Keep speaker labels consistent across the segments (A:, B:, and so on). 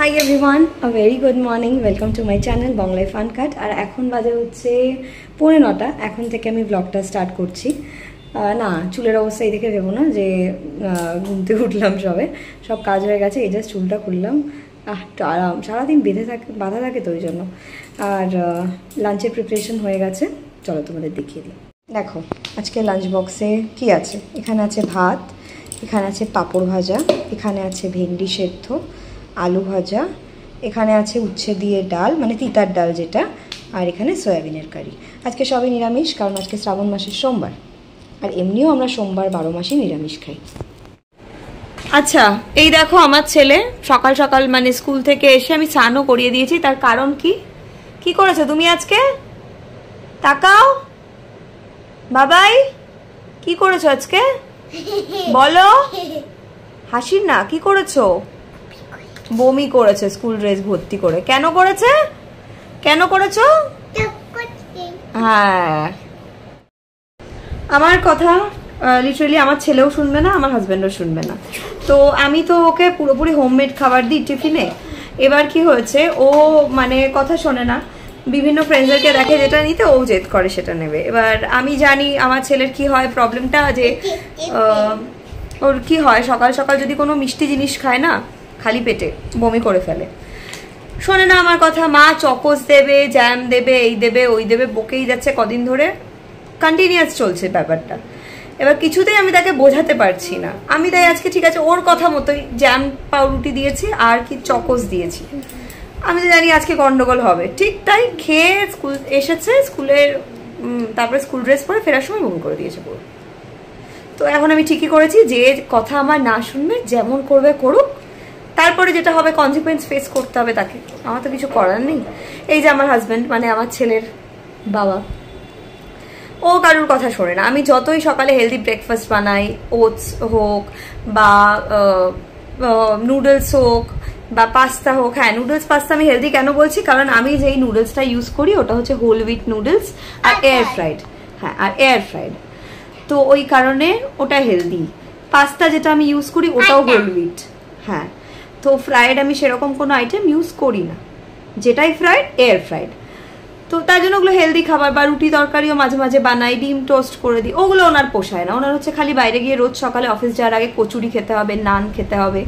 A: High everyone, a very good morning. Welcome to my channel Bong life uncut. আর এখন বাজে হচ্ছে 9:45। এখন থেকে আমি ব্লগটা স্টার্ট করছি। না, চুলের অবস্থা এই দেখে ভেবো না যে ঘুম থেকে উঠলাম, সব কাজ হয়ে গেছে। এই জাস্ট চুলটা খুললাম। একটু আরাম, সারাদিন বাঁধা থাকে তো ওই জন্য। আর লাঞ্চের প্রিপারেশন হয়ে গেছে, চলো তোমাদের দেখিয়ে দিই। দেখো আজকে লাঞ্চ বক্সে কি আছে। এখানে আছে ভাত, এখানে আছে পাঁপড় ভাজা, এখানে আছে ভেন্ডি সেদ্ধ, আলু ভাজা, এখানে আছে উচ্ছে দিয়ে ডাল, মানে তিতার ডাল যেটা, আর এখানে সয়াবিনের কারি। আজকে সবই নিরামিষ, কারণ আজকে শ্রাবণ মাসের সোমবার। আর এমনিও আমরা সোমবার 12 মাসই নিরামিষ খাই। আচ্ছা, এই দেখো আমার ছেলে সকাল সকাল মানে স্কুল থেকে এসে আমি স্নানও করিয়ে দিয়েছি। তার কারণ কি করেছো তুমি আজকে? তাকাও বাবাই, কি করেছো আজকে বলো? হাসির না, কি করেছো? বমি করেছে স্কুল ড্রেস ভর্তি করে। কেন করেছো? হ্যাঁ, আমার কথা লিটারালি আমার ছেলেও শুনবে না, আমার হাজবেন্ডও শুনবে না। তো আমি তো ওকে পুরোপুরি হোমমেড খাবার দিই টিফিনে। এবার কি হয়েছে, ও মানে কথা শোনে না, বিভিন্ন ফ্রেন্ডসদেরকে দেখে যেটা নিতে ও জেদ করে সেটা নেবে। এবার আমি জানি আমার ছেলের কি হয় প্রবলেমটা, যে ওর কি হয় সকাল সকাল যদি কোনো মিষ্টি জিনিস খায় না, খালি পেটে বমি করে ফেলে। শোনে না আমার কথা। মা চকোস দেবে, জ্যাম দেবে, এই দেবে ওই দেবে, বকেই যাচ্ছে কদিন ধরে, কন্টিনিউয়াস চলছে ব্যাপারটা। এবার কিছুতেই আমি তাকে বোঝাতে পারছি না। আমি তাই আজকে ঠিক আছে ওর কথা মতোই জ্যাম পাউরুটি দিয়েছি আর কি চকোস দিয়েছি। আমি তো জানি আজকে গন্ডগোল হবে, ঠিক তাই খেয়ে স্কুল এসেছে, স্কুলের তারপরে স্কুল ড্রেস পরে ফেরার সময় বমি করে দিয়েছে পুরো। তো এখন আমি ঠিকই করেছি, যে কথা আমার না শুনবে যেমন করবে করুক, তারপরে যেটা হবে কনসিকুয়েন্স ফেস করতে হবে তাকে, আমার তো কিছু করার নেই। এই যে আমার হাজব্যান্ড মানে আমার ছেলের বাবা, ও কারোর কথা শোনে না। আমি যতই সকালে হেলদি ব্রেকফাস্ট বানাই, ওটস হোক বা নুডলস হোক বা পাস্তা হোক, হ্যাঁ নুডলস পাস্তা আমি হেলদি কেন বলছি, কারণ আমি যেই নুডলসটা ইউজ করি ওটা হচ্ছে হোল হুইট নুডলস আর এয়ার ফ্রাইড। হ্যাঁ, আর এয়ার ফ্রাইড, তো ওই কারণে ওটা হেলদি। পাস্তা যেটা আমি ইউজ করি ওটাও হোল হুইট। হ্যাঁ, তো ফ্রাইড আমি সেরকম কোনো আইটেম ইউজ করি না, যেটাই ফ্রাইড এয়ার ফ্রাইড। তো তার জন্য ওগুলো হেলদি খাবার। বা রুটি তরকারিও মাঝে মাঝে বানাই, ডিম টোস্ট করে দিই, ওগুলো ওনার পোষায় না। ওনার হচ্ছে খালি বাইরে গিয়ে রোজ সকালে অফিস যাওয়ার আগে কচুরি খেতে হবে, নান খেতে হবে।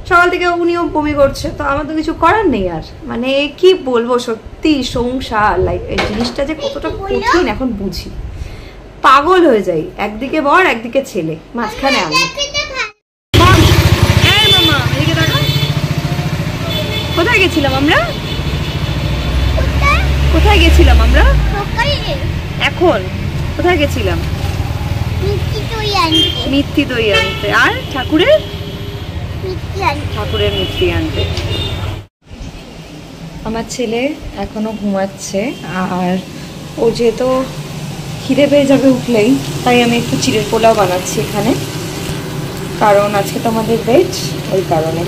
A: সকাল থেকে উনিও বমি করছে, তো আমার তো কিছু করার নেই। আর মানে কি বলবো, সত্যি সংসার লাইফ এই জিনিসটা যে কতটা কঠিন এখন বুঝি। পাগল হয়ে যাই, একদিকে বর একদিকে ছেলে, মাঝখানে আমি। কোথায় গেছিলাম আমরা? এখন কোথায় গেছিলাম? মিষ্টি দই আনতে। আর ঠাকুরের মিষ্টি আনতে। আমার ছেলে এখনো ঘুমাচ্ছে, আর ও যেহেতু খিদে পেয়ে যাবে উঠলেই, তাই আমি একটু চিড়ের পোলাও বানাচ্ছি এখানে, কারণ আজকে তো আমাদের ভেজ, ওই কারণে।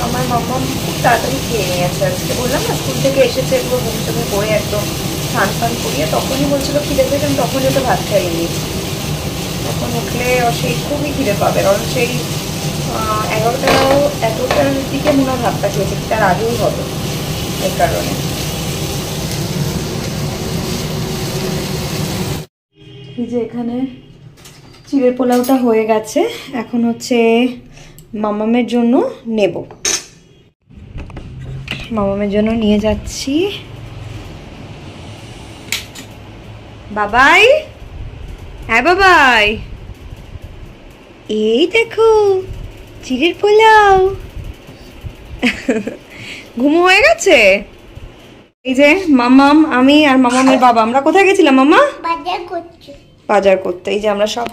A: আমার মামা খুব তাড়াতাড়ি খেয়ে নিয়েছে আজকে। বললাম না স্কুল থেকে এসেছে, পুরো ঘুমটাকে করে একদম স্নান ফান করিয়ে তখনই বলছিল খিদে পেয়েছে, আমি তখনই ওটা ভাত খাইয়ে নিয়েছি। এখন উঠলে সেই খুবই খিদে পাবে, কারণ সেই 11টার দিকে মনে হয় ভাতটা খেয়েছে, তার আগেই হবে, এই কারণে। এই যে এখানে চিড়ের পোলাওটা হয়ে গেছে, এখন হচ্ছে মামামের জন্য নেব। মামামের জন্য নিয়ে যাচ্ছি। বাবাই, হ্যাঁ বাবাই, এই দেখো চিড়ের পোলাও। ঘুমো হয়ে গেছে। এই যে মামাম, আমি আর মামামের বাবা, আমরা কোথায় গেছিলাম মামা? বাজার করতে। এই যে আমরা সব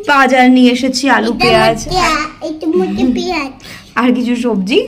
A: বাজার নিয়ে এসেছি, আলু পেঁয়াজ আর কিছু সবজি।